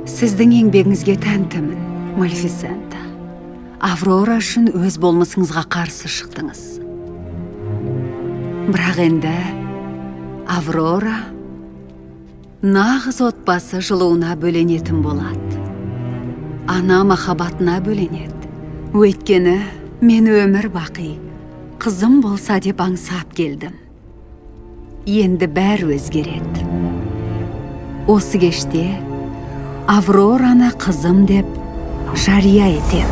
Сіздің еңбегіңізге тәнтімін, Малефисента. Аврора үшін өз болмысыңызға қарсы шықтыңыз. Бірақ енді Аврора нағыз отбасы жылуына бөленетін болады. Ана махаббатына бөленеді. Өйткені мен өмір бақи қызым болса деп аңсап келдім. Енді бәрі өзгереді. Осы кеште Аврораны қызым деп жария етем.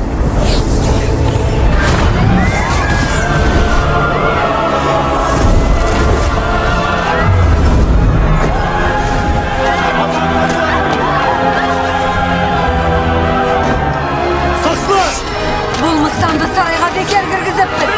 Болмыстанды сарайға бекер кіргізіппіз.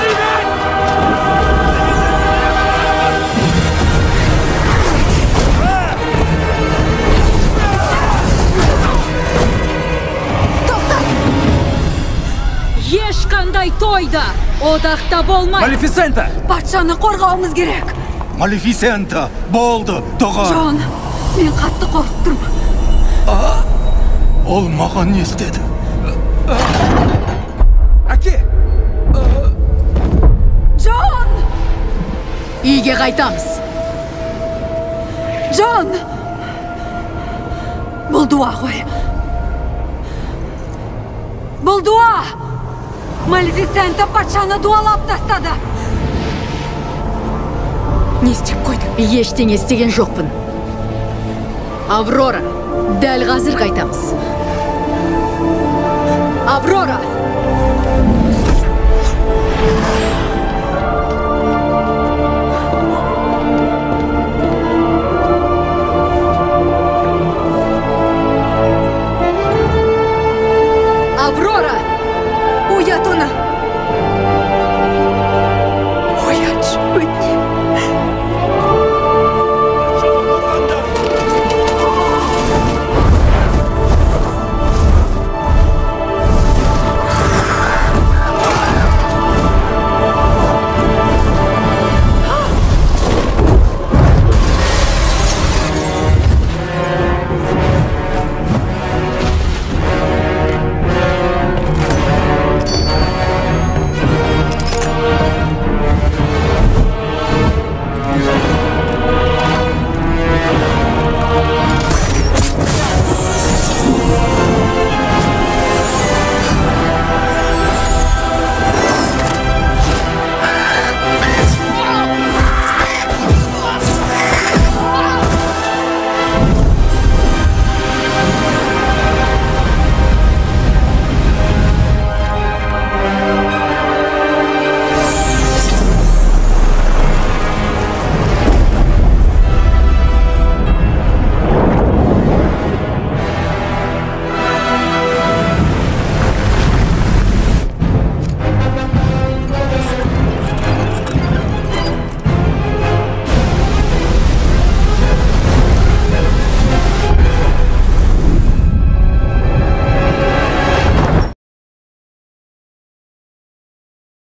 Ешқандай тойда одақта болмай. Малефисента! Патшаны қорғауымыз керек. Малефисента, болды, тоға. Джон, мен қатты қорқып тұрмын. Ол маған не істеді? Әке! Джон! Үйге қайтамыз. Джон! Бұл дуа ғой. Бұл дуа! Малефисента патшаны дуалап тастады. Не істеп қойды? Ештеңе істеген жоқпын. Аврора, дәл қазір қайтамыз. Аврора!